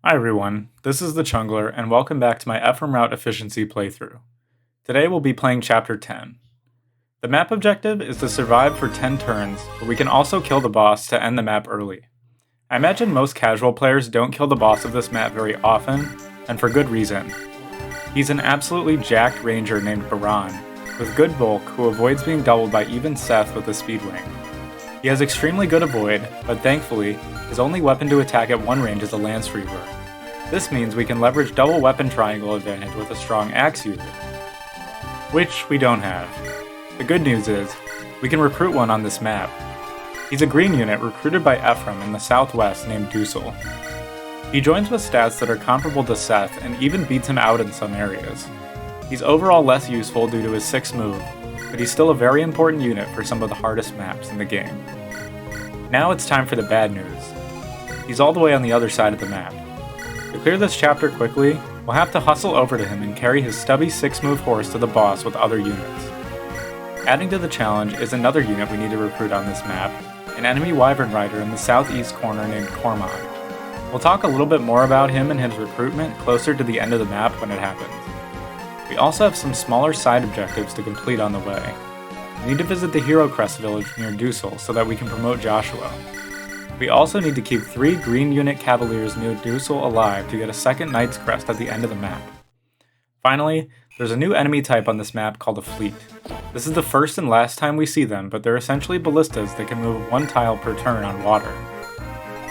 Hi everyone, this is the Chungler, and welcome back to my Ephraim route efficiency playthrough. Today we'll be playing Chapter 10. The map objective is to survive for 10 turns, but we can also kill the boss to end the map early. I imagine most casual players don't kill the boss of this map very often, and for good reason. He's an absolutely jacked ranger named Baran, with good bulk who avoids being doubled by even Seth with a speed wing. He has extremely good avoid, but thankfully, his only weapon to attack at one range is a Lance Reaver. This means we can leverage double weapon triangle advantage with a strong axe user, which we don't have. The good news is, we can recruit one on this map. He's a green unit recruited by Ephraim in the southwest named Dusel. He joins with stats that are comparable to Seth and even beats him out in some areas. He's overall less useful due to his 6th move, but he's still a very important unit for some of the hardest maps in the game. Now it's time for the bad news. He's all the way on the other side of the map. To clear this chapter quickly, we'll have to hustle over to him and carry his stubby 6-move horse to the boss with other units. Adding to the challenge is another unit we need to recruit on this map, an enemy wyvern rider in the southeast corner named Cormog. We'll talk a little bit more about him and his recruitment closer to the end of the map when it happens. We also have some smaller side objectives to complete on the way. We need to visit the Hero Crest village near Dusel so that we can promote Joshua. We also need to keep 3 green unit cavaliers near Dusel alive to get a second Knight's Crest at the end of the map. Finally, there's a new enemy type on this map called a fleet. This is the first and last time we see them, but they're essentially ballistas that can move 1 tile per turn on water.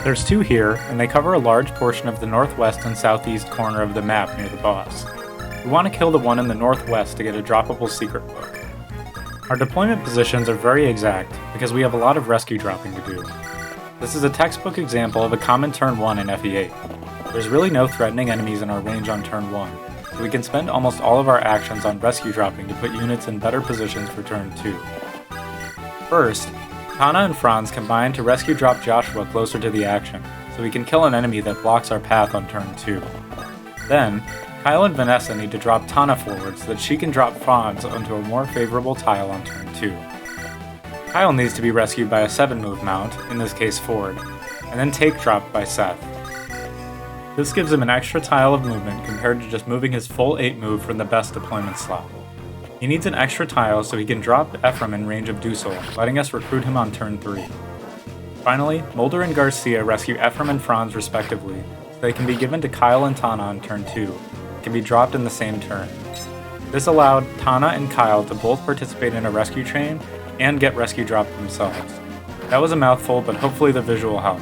There's 2 here, and they cover a large portion of the northwest and southeast corner of the map near the boss. We want to kill the one in the northwest to get a droppable secret book. Our deployment positions are very exact because we have a lot of rescue dropping to do. This is a textbook example of a common turn 1 in FE8. There's really no threatening enemies in our range on turn 1, so we can spend almost all of our actions on rescue dropping to put units in better positions for turn 2. First, Tana and Franz combine to rescue drop Joshua closer to the action, so we can kill an enemy that blocks our path on turn 2. Then, Kyle and Vanessa need to drop Tana forward so that she can drop Franz onto a more favorable tile on turn 2. Kyle needs to be rescued by a 7-move mount, in this case Ford, and then take dropped by Seth. This gives him an extra tile of movement compared to just moving his full 8 move from the best deployment slot. He needs an extra tile so he can drop Ephraim in range of Dusel, letting us recruit him on turn 3. Finally, Mulder and Garcia rescue Ephraim and Franz respectively, so they can be given to Kyle and Tana on turn 2, can be dropped in the same turn. This allowed Tana and Kyle to both participate in a rescue chain and get rescue dropped themselves. That was a mouthful, but hopefully the visual helped.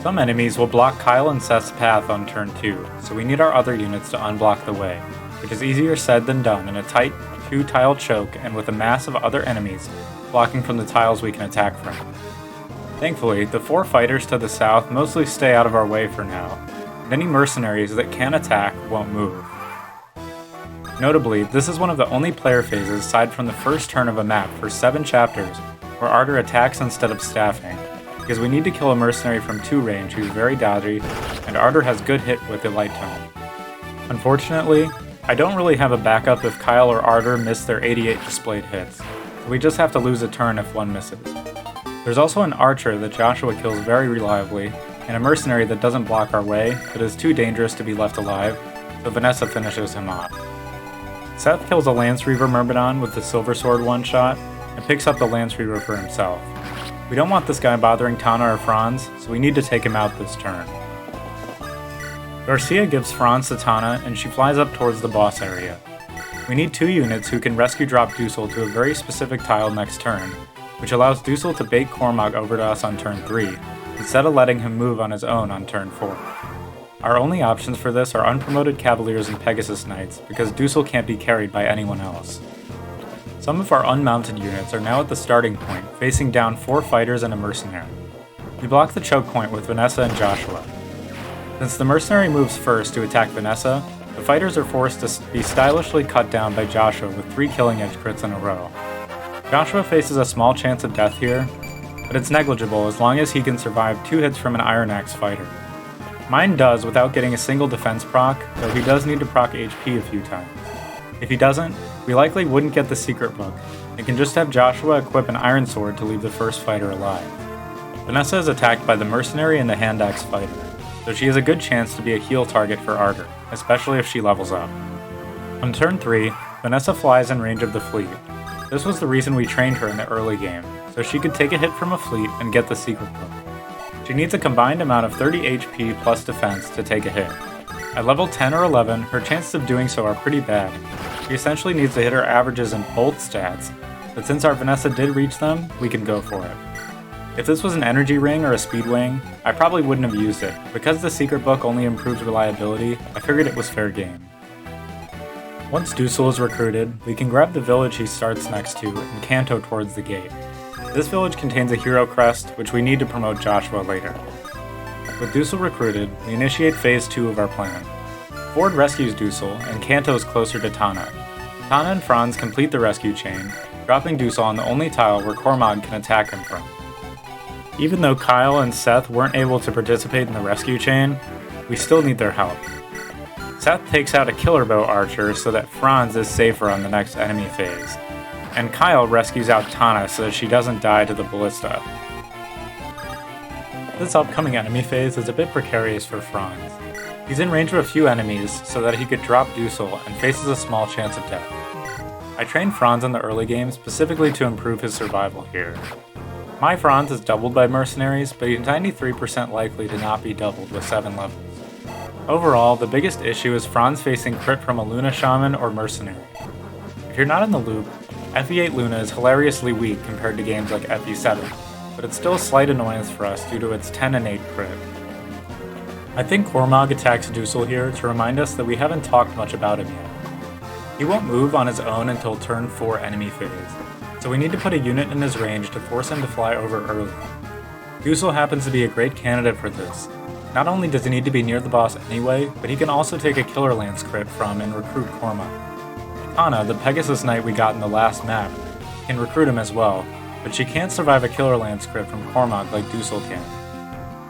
Some enemies will block Kyle and Seth's path on turn 2, so we need our other units to unblock the way, which is easier said than done in a tight 2-tile choke and with a mass of other enemies blocking from the tiles we can attack from. Thankfully, the 4 fighters to the south mostly stay out of our way for now, and any mercenaries that can attack won't move. Notably, this is one of the only player phases aside from the first turn of a map for 7 chapters where Ardor attacks instead of staffing, because we need to kill a mercenary from 2 range who's very dodgy, and Ardor has good hit with the light tome. Unfortunately, I don't really have a backup if Kyle or Ardor miss their 88 displayed hits, so we just have to lose a turn if one misses. There's also an archer that Joshua kills very reliably, and a mercenary that doesn't block our way, but is too dangerous to be left alive, so Vanessa finishes him off. Seth kills a Lance Reaver Myrmidon with the Silver Sword one-shot, and picks up the Lance Reaver for himself. We don't want this guy bothering Tana or Franz, so we need to take him out this turn. Garcia gives Franz to Tana, and she flies up towards the boss area. We need 2 units who can rescue drop Dusel to a very specific tile next turn, which allows Dusel to bait Cormog over to us on turn 3, instead of letting him move on his own on turn 4. Our only options for this are unpromoted Cavaliers and Pegasus Knights, because Dusel can't be carried by anyone else. Some of our unmounted units are now at the starting point, facing down 4 fighters and a mercenary. We block the choke point with Vanessa and Joshua. Since the mercenary moves first to attack Vanessa, the fighters are forced to be stylishly cut down by Joshua with 3 killing edge crits in a row. Joshua faces a small chance of death here, but it's negligible as long as he can survive 2 hits from an Iron Axe fighter. Mine does without getting a single defense proc, though he does need to proc HP a few times. If he doesn't, we likely wouldn't get the secret book, and can just have Joshua equip an iron sword to leave the first fighter alive. Vanessa is attacked by the mercenary and the hand axe fighter. so she has a good chance to be a heal target for Ardor, especially if she levels up. On turn 3, Vanessa flies in range of the fleet. This was the reason we trained her in the early game, so she could take a hit from a fleet and get the secret book. She needs a combined amount of 30 HP plus defense to take a hit. At level 10 or 11, her chances of doing so are pretty bad. She essentially needs to hit her averages in both stats, but since our Vanessa did reach them, we can go for it. If this was an energy ring or a speed wing, I probably wouldn't have used it. Because the secret book only improves reliability, I figured it was fair game. Once Dusel is recruited, we can grab the village he starts next to and canto towards the gate. This village contains a hero crest, which we need to promote Joshua later. With Dusel recruited, we initiate phase 2 of our plan. Ford rescues Dusel, and cantos closer to Tana. Tana and Franz complete the rescue chain, dropping Dusel on the only tile where Cormag can attack him from. Even though Kyle and Seth weren't able to participate in the rescue chain, we still need their help. Seth takes out a killer bow archer so that Franz is safer on the next enemy phase, and Kyle rescues out Tana so that she doesn't die to the ballista. This upcoming enemy phase is a bit precarious for Franz. He's in range of a few enemies so that he could drop Dusel and faces a small chance of death. I trained Franz in the early game specifically to improve his survival here. My Franz is doubled by mercenaries, but he's 93% likely to not be doubled with 7 levels. Overall, the biggest issue is Franz facing crit from a Luna Shaman or Mercenary. If you're not in the loop, FE8 Luna is hilariously weak compared to games like FE7, but it's still a slight annoyance for us due to its 10 and 8 crit. I think Cormag attacks Dusel here to remind us that we haven't talked much about him yet. He won't move on his own until turn 4 enemy phase, so we need to put a unit in his range to force him to fly over early. Dusel happens to be a great candidate for this. Not only does he need to be near the boss anyway, but he can also take a Killer Lance crit from and recruit Cormag. Tana, the Pegasus Knight we got in the last map, can recruit him as well, but she can't survive a Killer Lance crit from Cormag like Dusel can.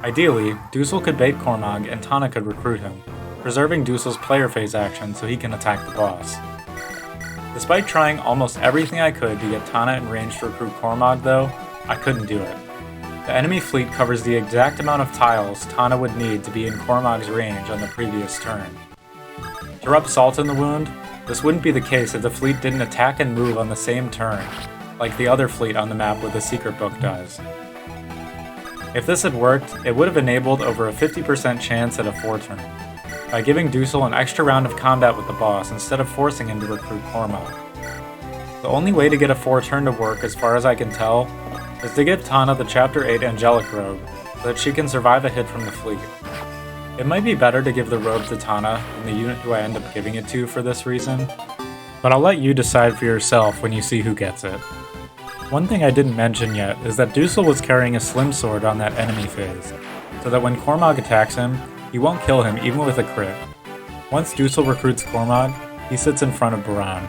Ideally, Dusel could bait Cormag and Tana could recruit him, preserving Dusel's player phase action so he can attack the boss. Despite trying almost everything I could to get Tana in range to recruit Cormag though, I couldn't do it. The enemy fleet covers the exact amount of tiles Tana would need to be in Cormag's range on the previous turn. To rub salt in the wound, this wouldn't be the case if the fleet didn't attack and move on the same turn, like the other fleet on the map with the secret book does. If this had worked, it would have enabled over a 50% chance at a 4-turn, by giving Dusel an extra round of combat with the boss instead of forcing him to recruit Cormag. The only way to get a 4-turn to work as far as I can tell is to give Tana the Chapter 8 Angelic Robe so that she can survive a hit from the fleet. It might be better to give the robe to Tana than the unit who I end up giving it to for this reason, but I'll let you decide for yourself when you see who gets it. One thing I didn't mention yet is that Dusel was carrying a slim sword on that enemy phase, so that when Cormag attacks him, he won't kill him even with a crit. Once Dusel recruits Cormag, he sits in front of Baran.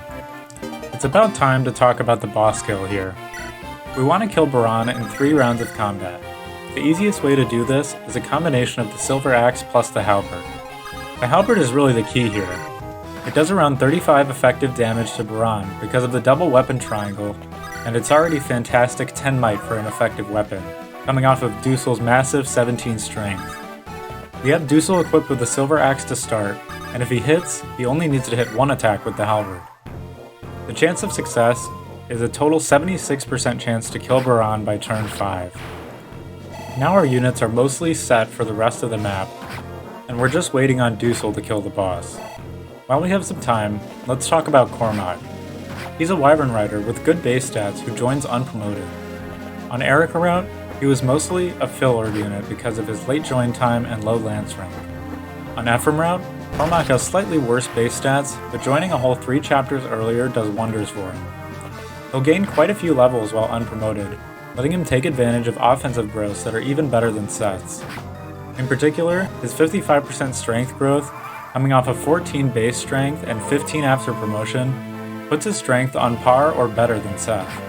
It's about time to talk about the boss kill here. We want to kill Baran in 3 rounds of combat. The easiest way to do this is a combination of the Silver Axe plus the Halberd. The Halberd is really the key here. It does around 35 effective damage to Baran because of the double weapon triangle, and it's already fantastic 10 might for an effective weapon, coming off of Dusel's massive 17 strength. We have Dusel equipped with the Silver Axe to start, and if he hits, he only needs to hit 1 attack with the Halberd. The chance of success is a total 76% chance to kill Baran by turn 5. Now our units are mostly set for the rest of the map, and we're just waiting on Dusel to kill the boss. While we have some time, let's talk about Cormag. He's a Wyvern Rider with good base stats who joins unpromoted. On Erica route, he was mostly a filler unit because of his late join time and low lance rank. On Ephraim route, Cormag has slightly worse base stats, but joining a whole 3 chapters earlier does wonders for him. He'll gain quite a few levels while unpromoted, letting him take advantage of offensive growths that are even better than Seth's. In particular, his 55% strength growth, coming off of 14 base strength and 15 after promotion, puts his strength on par or better than Seth.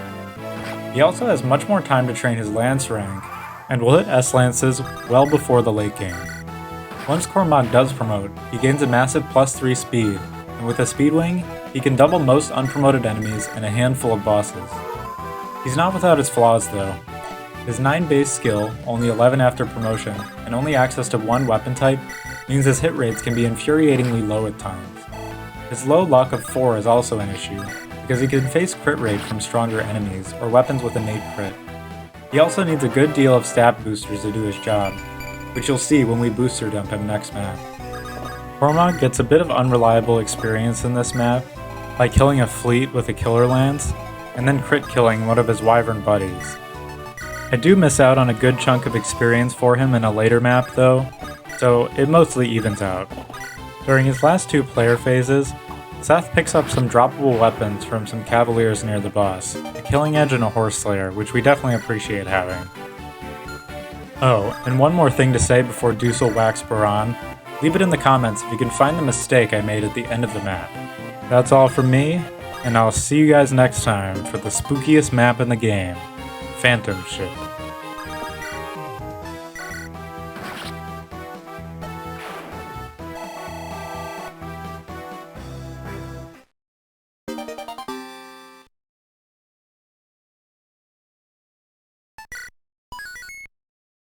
He also has much more time to train his lance rank, and will hit S-lances well before the late game. Once Cormag does promote, he gains a massive +3 speed, and with a speed wing, he can double most unpromoted enemies and a handful of bosses. He's not without his flaws though. His 9 base skill, only 11 after promotion, and only access to one weapon type means his hit rates can be infuriatingly low at times. His low luck of 4 is also an issue, because he can face crit rate from stronger enemies or weapons with innate crit. He also needs a good deal of stat boosters to do his job, which you'll see when we booster dump him next map. Cormog gets a bit of unreliable experience in this map, by killing a fleet with a killer lance, and then crit killing one of his wyvern buddies. I do miss out on a good chunk of experience for him in a later map though, so it mostly evens out. During his last 2 player phases, Seth picks up some droppable weapons from some cavaliers near the boss, a Killing Edge and a Horse Slayer, which we definitely appreciate having. Oh, and one more thing to say before Dusel whacks Baran, leave it in the comments if you can find the mistake I made at the end of the map. That's all from me, and I'll see you guys next time for the spookiest map in the game, Phantom Ship.